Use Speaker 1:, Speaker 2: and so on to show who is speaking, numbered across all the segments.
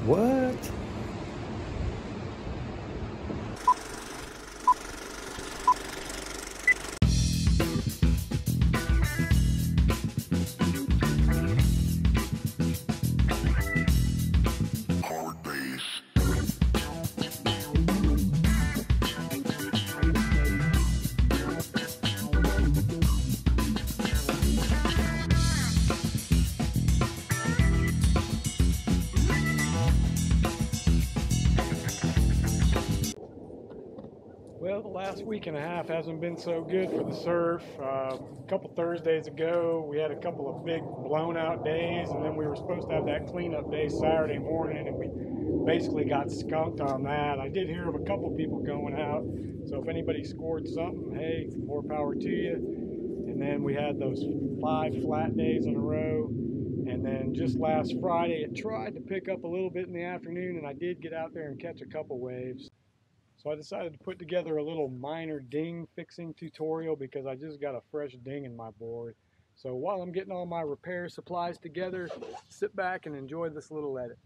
Speaker 1: What? Well, the last week and a half hasn't been so good for the surf. A couple Thursdays ago, we had a couple of big blown out days, and then we were supposed to have that cleanup day Saturday morning, and we basically got skunked on that. I did hear of a couple people going out, so if anybody scored something, hey, more power to you. And then we had those 5 flat days in a row. And then just last Friday, it tried to pick up a little bit in the afternoon, and I did get out there and catch a couple waves. So I decided to put together a little minor ding fixing tutorial because I just got a fresh ding in my board. So while I'm getting all my repair supplies together, sit back and enjoy this little edit.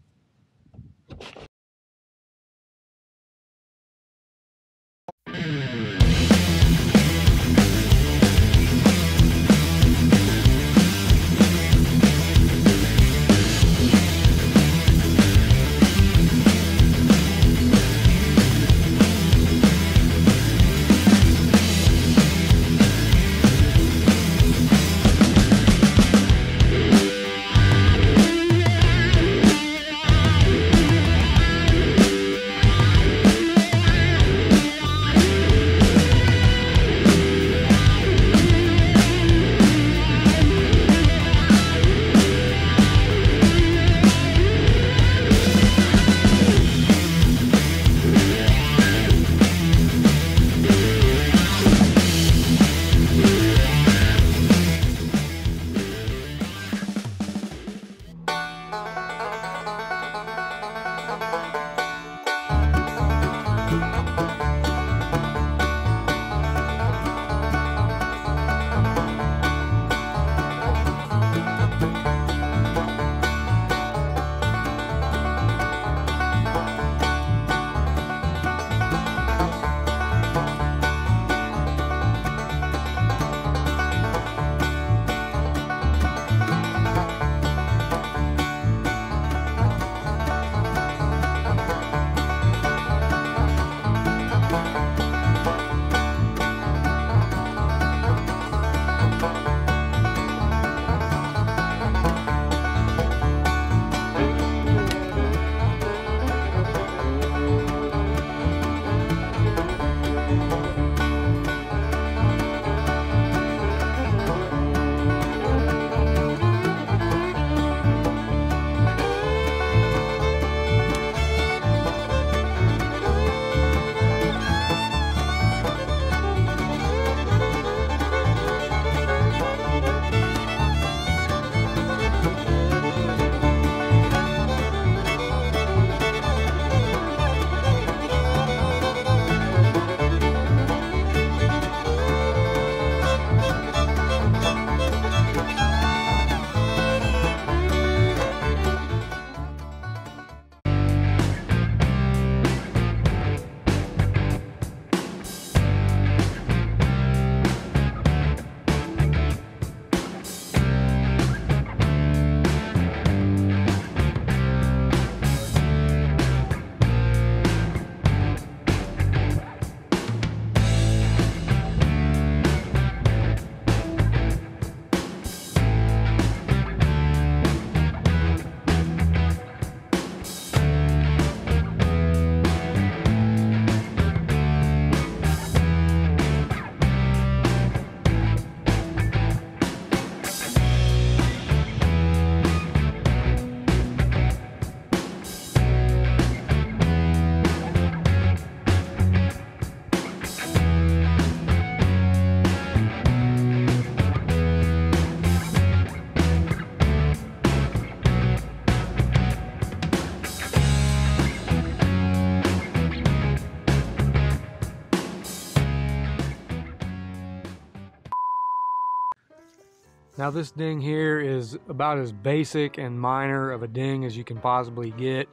Speaker 1: Now this ding here is about as basic and minor of a ding as you can possibly get.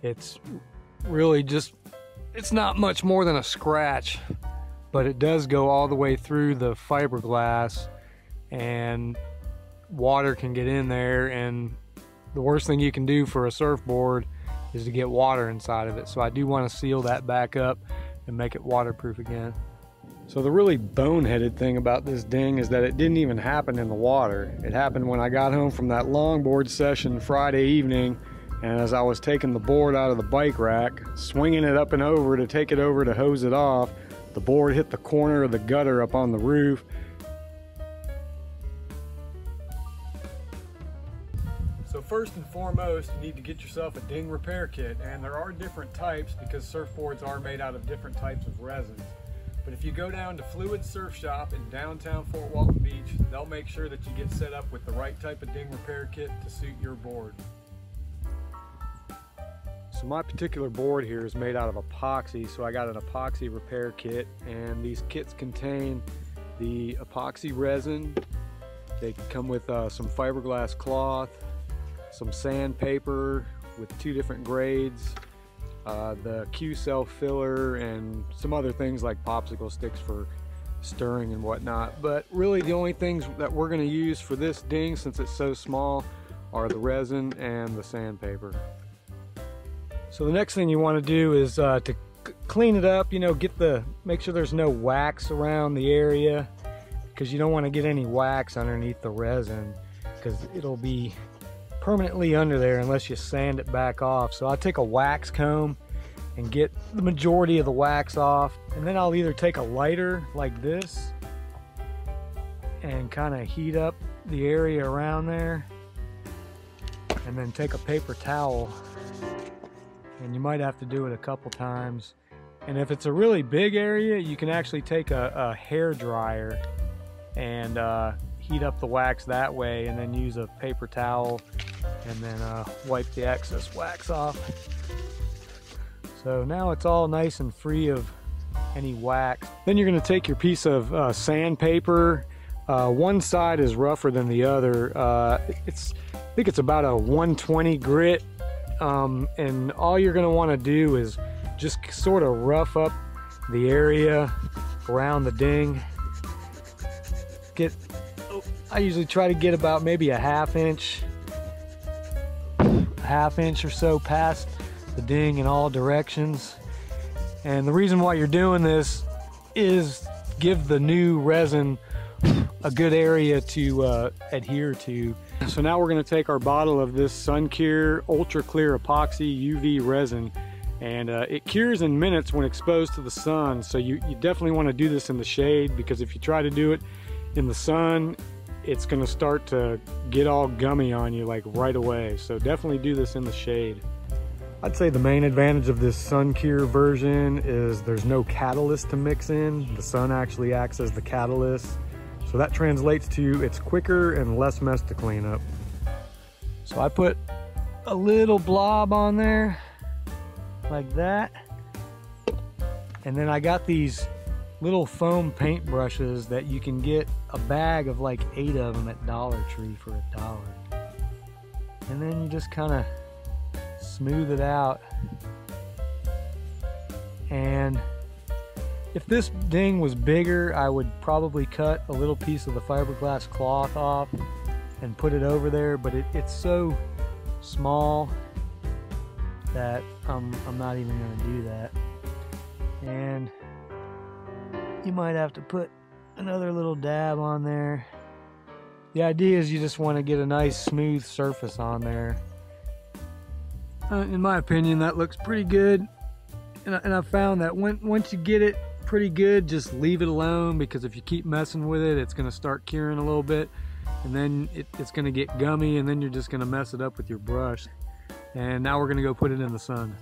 Speaker 2: It's really just, it's not much more than a scratch, but it does go all the way through the fiberglass, and water can get in there, and the worst thing you can do for a surfboard is to get water inside of it. So I do want to seal that back up and make it waterproof again. So the really boneheaded thing about this ding is that it didn't even happen in the water. It happened when I got home from that longboard session Friday evening, and as I was taking the board out of the bike rack, swinging it up and over to take it over to hose it off, the board hit the corner of the gutter up on the roof. So first and foremost, you need to get yourself a ding repair kit, and there are different types because surfboards are made out of different types of resins. But if you go down to Fluid Surf Shop in downtown Fort Walton Beach, they'll make sure that you get set up with the right type of ding repair kit to suit your board. So my particular board here is made out of epoxy, so I got an epoxy repair kit, and these kits contain the epoxy resin. They come with some fiberglass cloth, some sandpaper with 2 different grades, the Q-cell filler, and some other things like popsicle sticks for stirring and whatnot. But really the only things that we're going to use for this ding, since it's so small, are the resin and the sandpaper. So the next thing you want to do is to clean it up, you know, make sure there's no wax around the area, because you don't want to get any wax underneath the resin, because it'll be permanently under there unless you sand it back off. So I take a wax comb and get the majority of the wax off, and then I'll either take a lighter like this and kind of heat up the area around there, and then take a paper towel, and you might have to do it a couple times. And if it's a really big area, you can actually take a hair dryer and heat up the wax that way, and then use a paper towel and then wipe the excess wax off. So now it's all nice and free of any wax. Then you're going to take your piece of sandpaper. One side is rougher than the other. I think it's about a 120 grit, and all you're going to want to do is just sort of rough up the area around the ding. I usually try to get about maybe a half inch or so past the ding in all directions. And the reason why you're doing this is give the new resin a good area to adhere to. So now we're going to take our bottle of this SunCure Ultra Clear Epoxy UV resin, and it cures in minutes when exposed to the sun. So you definitely want to do this in the shade, because if you try to do it in the sun, it's going to start to get all gummy on you like right away. So definitely do this in the shade. I'd say the main advantage of this SunCure version is there's no catalyst to mix in. The sun actually acts as the catalyst. So that translates to it's quicker and less mess to clean up. So I put a little blob on there like that. And then I got these little foam paint brushes that you can get a bag of like 8 of them at Dollar Tree for $1. And then you just kind of smooth it out. And if this ding was bigger, I would probably cut a little piece of the fiberglass cloth off and put it over there, but it's so small that I'm not even going to do that. And you might have to put another little dab on there. The idea is you just want to get a nice smooth surface on there. In my opinion, that looks pretty good. And I found that once you get it pretty good, just leave it alone, because if you keep messing with it, it's going to start curing a little bit, and then it's going to get gummy, and then you're just going to mess it up with your brush. And now we're going to go put it in the sun.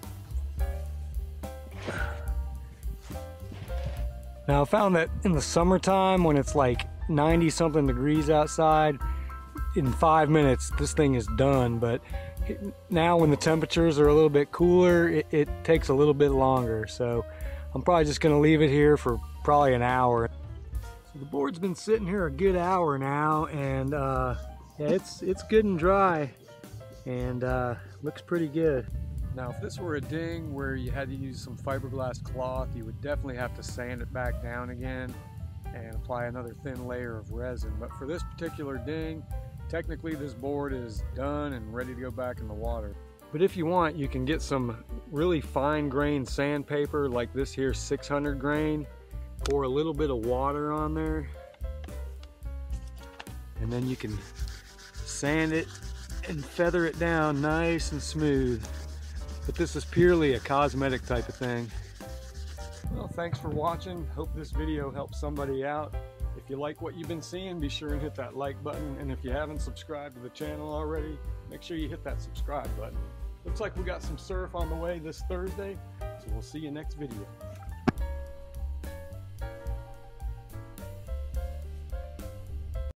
Speaker 2: Now I found that in the summertime, when it's like 90 something degrees outside, in 5 minutes this thing is done. But now when the temperatures are a little bit cooler, it takes a little bit longer. So I'm probably just going to leave it here for probably an hour. So the board's been sitting here a good hour now, and yeah, it's good and dry, and looks pretty good. Now, if this were a ding where you had to use some fiberglass cloth, you would definitely have to sand it back down again and apply another thin layer of resin. But for this particular ding, technically this board is done and ready to go back in the water. But if you want, you can get some really fine grained sandpaper like this here 600 grain, pour a little bit of water on there, and then you can sand it and feather it down nice and smooth. But this is purely a cosmetic type of thing. Well, thanks for watching. Hope this video helps somebody out. If you like what you've been seeing, be sure and hit that like button. And if you haven't subscribed to the channel already, make sure you hit that subscribe button. Looks like we got some surf on the way this Thursday, so we'll see you next video.